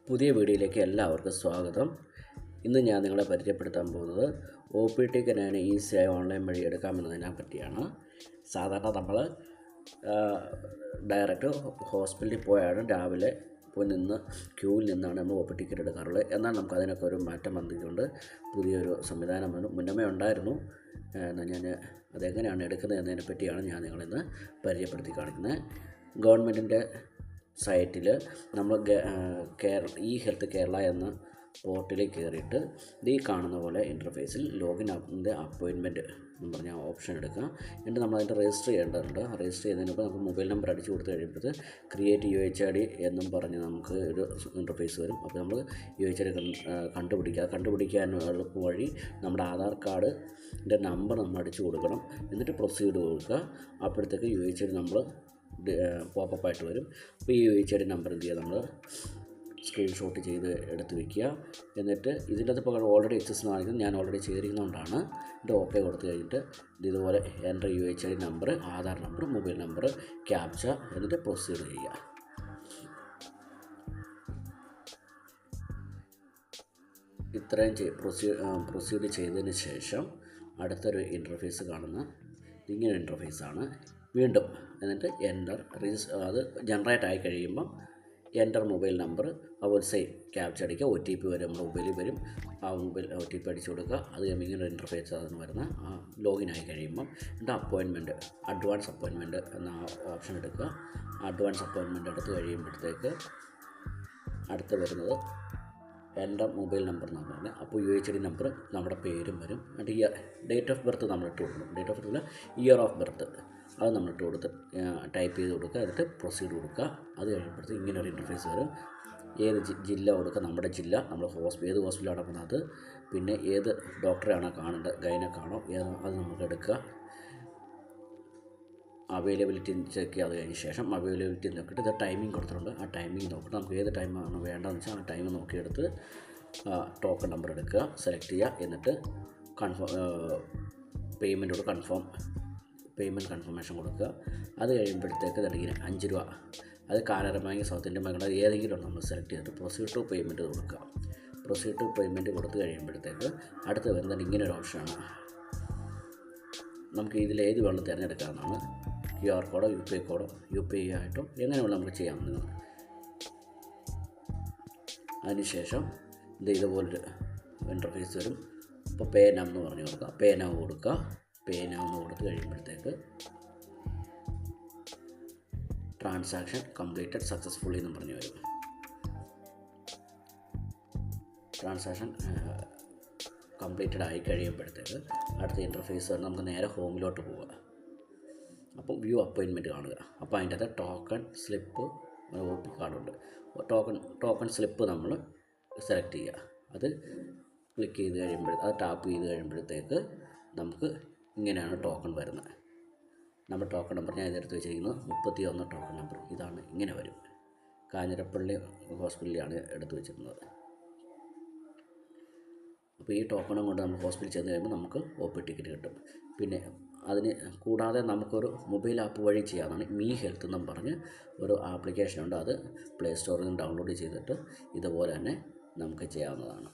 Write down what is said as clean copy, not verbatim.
പുതിയ വീഡിയോയിലേക്ക് എല്ലാവർക്കും സ്വാഗതം. ഇന്ന് ഞാൻ നിങ്ങളെ പരിചയപ്പെടുത്താൻ പോകുന്നത് OPTക്ക് എങ്ങനെ ഈസിയായി ഓൺലൈൻ വഴി എടുക്കാമെന്നതിനെ പറ്റിയാണ്. സാധാരണ നമ്മൾ ഡയറക്റ്റ് ഹോസ്പിറ്റലിൽ പോയാണ് രാവിലെ പോയി ക്യൂവിൽ നിന്നാണ് നമ്മൾ OP ടിക്കറ്റ് എടുക്കാറുള്ളത്. എന്നാൽ നമുക്ക് അതിനൊക്കെ ഒരു മാറ്റം വന്നിട്ടുണ്ട്. പുതിയൊരു സംവിധാനം മുന്നമേ ഉണ്ടായിരുന്നു. എന്നാൽ ഞാൻ അതെങ്ങനെയാണ് എടുക്കുന്നത് എന്നതിനെ പറ്റിയാണ് ഞാൻ നിങ്ങളിന്ന് പരിചയപ്പെടുത്തി കാണിക്കുന്നത്. ഗവൺമെൻറ്റിൻ്റെ സൈറ്റിൽ നമ്മൾ ഈ ഹെൽത്ത് കേരള എന്ന പോർട്ടലിൽ കയറിയിട്ട് ഈ കാണുന്ന പോലെ ഇൻ്റർഫേസിൽ ലോഗിൻ അപ്പോയിൻമെൻറ്റ് എന്ന് പറഞ്ഞ ഓപ്ഷൻ എടുക്കുക. എന്നിട്ട് നമ്മൾ അതിൻ്റെ രജിസ്റ്റർ ചെയ്യേണ്ടതുണ്ട്. രജിസ്റ്റർ ചെയ്യുന്നതിന് മുമ്പ് നമുക്ക് മൊബൈൽ നമ്പർ അടിച്ചു കൊടുത്ത് കഴിയുമ്പോൾ ക്രിയേറ്റ് UHID എന്നും പറഞ്ഞ് നമുക്ക് ഒരു ഇൻ്റർഫേസ് വരും. അപ്പോൾ നമ്മൾ UHID കണ്ടുപിടിക്കാൻ എളുപ്പം വഴി നമ്മുടെ ആധാർ കാർഡിൻ്റെ നമ്പർ നമ്മൾ അടിച്ചു കൊടുക്കണം. എന്നിട്ട് പ്രൊസീഡ് കൊടുക്കുക. അപ്പോഴത്തേക്ക് UHID നമ്മൾ പോപ്പപ്പായിട്ട് വരും. അപ്പോൾ ഈ UHID നമ്പർ എന്ത് ചെയ്യുക, നമ്മൾ സ്ക്രീൻഷോട്ട് ചെയ്ത് എടുത്ത് വയ്ക്കുക. എന്നിട്ട് ഇതിൻ്റെ അത് പകരം ഓൾറെഡി എക്സസ് കാണിക്കുന്നത് ഞാൻ ഓൾറെഡി ചേരുന്നതുകൊണ്ടാണ്. ഇത് ഓക്കെ കൊടുത്തു കഴിഞ്ഞിട്ട് ഇതുപോലെ എൻ്റെ UHID number, Aadhaar number, mobile number, captcha എന്നിട്ട് പ്രൊസീഡ് ചെയ്യുക. ഇത്രയും പ്രൊസീഡ് ചെയ്തതിന് ശേഷം അടുത്തൊരു ഇൻ്റർഫേസ് കാണുന്ന ഇങ്ങനെ ഇൻ്റർഫേസാണ്. വീണ്ടും എന്നിട്ട് എൻ്റർ അത് ജനറേറ്റ് ആയി കഴിയുമ്പം എൻ്റർ മൊബൈൽ നമ്പർ, അതുപോലെ സെയിം ക്യാപ്ച അടിക്കുക. OTP വരും, നമ്മുടെ മൊബൈലിൽ വരും. ആ മൊബൈൽ OTP അടിച്ചു കൊടുക്കുക. അത് കഴിയുമ്പോൾ ഇങ്ങനെ ഒരു ഇൻ്റർഫേസ് അതെന്ന് വരുന്ന ലോഗിൻ ആയി കഴിയുമ്പം എൻ്റെ അഡ്വാൻസ് അപ്പോയിൻമെൻറ്റ് എന്ന ഓപ്ഷൻ എടുക്കുക. അഡ്വാൻസ് അപ്പോയിൻമെൻറ്റ് എടുത്ത് കഴിയുമ്പോഴത്തേക്ക് അടുത്ത് വരുന്നത് എൻ്റെ മൊബൈൽ നമ്പർ എന്ന് പറഞ്ഞാൽ അപ്പോൾ UHID നമ്പർ, നമ്മുടെ പേരും വരും. എന്നിട്ട് ഡേറ്റ് ഓഫ് ബർത്ത് നമ്മൾ ഇട്ട് കൊടുക്കണം. Date of birth year of birth അത് നമ്മൾ ഇട്ട് കൊടുത്ത് ടൈപ്പ് ചെയ്ത് കൊടുക്കുക. എന്നിട്ട് പ്രൊസീഡ് കൊടുക്കുക. അത് കഴിയുമ്പോഴത്തേക്ക് ഇങ്ങനെ ഒരു ഇൻ്റർഫേസ് വരും. ഏത് ജില്ല കൊടുക്കുക, നമ്മുടെ ജില്ല, നമ്മൾ ഏത് ഹോസ്പിറ്റലാണ് പോകുന്നത്, പിന്നെ ഏത് ഡോക്ടറെയാണോ കാണേണ്ടത്, ഗൈനക്കാണോ അത് നമുക്ക് എടുക്കുക. അവൈലബിലിറ്റി ചെക്ക് ചെയ്യുക. അത് കഴിഞ്ഞ ശേഷം അവൈലബിലിറ്റി നോക്കിയിട്ട് ഇത് ടൈമിംഗ് കൊടുത്തിട്ടുണ്ട്. ആ ടൈമിംഗ് നോക്കിയിട്ട് നമുക്ക് ഏത് ടൈമാണ് വേണ്ടതെന്ന് വെച്ചാൽ ആ ടൈം നോക്കിയെടുത്ത് ടോക്കൺ നമ്പർ എടുക്കുക, സെലക്ട് ചെയ്യുക. എന്നിട്ട് പേയ്മെൻറ്റോട് പേയ്മെൻറ്റ് കൺഫർമേഷൻ കൊടുക്കുക. അത് കഴിയുമ്പോഴത്തേക്ക് ഇങ്ങനെ 5 രൂപ, അത് Canara bank, south Indian bank, ഏതെങ്കിലും നമ്മൾ സെലക്ട് ചെയ്തിട്ട് പ്രൊസീഡ് ടു പേയ്മെൻറ്റ് കൊടുക്കുക. പ്രൊസീഡ് ടു പേയ്മെൻറ്റ് കൊടുത്ത് കഴിയുമ്പോഴത്തേക്ക് അടുത്ത് വരുന്നത് ഇങ്ങനെ ഒരു ഓപ്ഷനാണ്. നമുക്ക് ഇതിലേത് വേണം തിരഞ്ഞെടുക്കാവുന്നതാണ്. QR കോഡോ UPI ആയിട്ടോ എങ്ങനെ വേണം നമുക്ക് ചെയ്യാവുന്നതാണ്. അതിനുശേഷം ഇതുപോലൊരു ഇൻ്റർഫേസ് വരും. ഇപ്പോൾ പേ നൗ എന്ന് പറഞ്ഞു കൊടുക്കുക. പേ നൗ കൊടുക്കുക. പേ നൗ എന്ന് കൊടുത്ത് കഴിയുമ്പോഴത്തേക്ക് ട്രാൻസാക്ഷൻ കംപ്ലീറ്റഡ് സക്സസ്ഫുള്ളി എന്ന് പറഞ്ഞു വരും. ട്രാൻസാക്ഷൻ കംപ്ലീറ്റഡ് ആയി കഴിയുമ്പോഴത്തേക്ക് അടുത്ത ഇൻ്റർഫേസ് വരെ നമുക്ക് നേരെ ഹോമിലോട്ട് പോവുക. അപ്പോൾ വ്യൂ അപ്പോയിൻമെൻറ്റ് കാണുക. അപ്പോൾ അതിൻ്റെ അകത്ത് ടോക്കൺ സ്ലിപ്പ്, OP കാർഡുണ്ട്. ടോക്കൺ സ്ലിപ്പ് നമ്മൾ സെലക്ട് ചെയ്യുക. അത് ക്ലിക്ക് ചെയ്ത് അത് ടാപ്പ് ചെയ്ത് കഴിയുമ്പോഴത്തേക്ക് നമുക്ക് ഇങ്ങനെയാണ് ടോക്കൺ വരുന്നത്. നമ്മുടെ ടോക്കൺ നമ്പർ ഞാൻ ഇതെടുത്ത് വെച്ചിരിക്കുന്നത് 31 ടോക്കൺ നമ്പർ. ഇതാണ്, ഇങ്ങനെ വരും. കാഞ്ഞിരപ്പള്ളി ഹോസ്പിറ്റലിലാണ് എടുത്ത് വെച്ചിരുന്നത്. അപ്പോൾ ഈ ടോക്കണും കൊണ്ട് നമുക്ക് ഹോസ്പിറ്റലിൽ ചെന്ന് കഴിയുമ്പോൾ നമുക്ക് OP ടിക്കറ്റ് കിട്ടും. പിന്നെ അതിന് കൂടാതെ നമുക്കൊരു മൊബൈൽ ആപ്പ് വഴി ചെയ്യാവുന്നതാണ്. മീ ഹെൽത്ത് എന്നും പറഞ്ഞ് ഒരു ആപ്ലിക്കേഷനുണ്ട്. അത് പ്ലേ സ്റ്റോറിൽ നിന്ന് ഡൗൺലോഡ് ചെയ്തിട്ട് ഇതുപോലെ തന്നെ നമുക്ക് ചെയ്യാവുന്നതാണ്.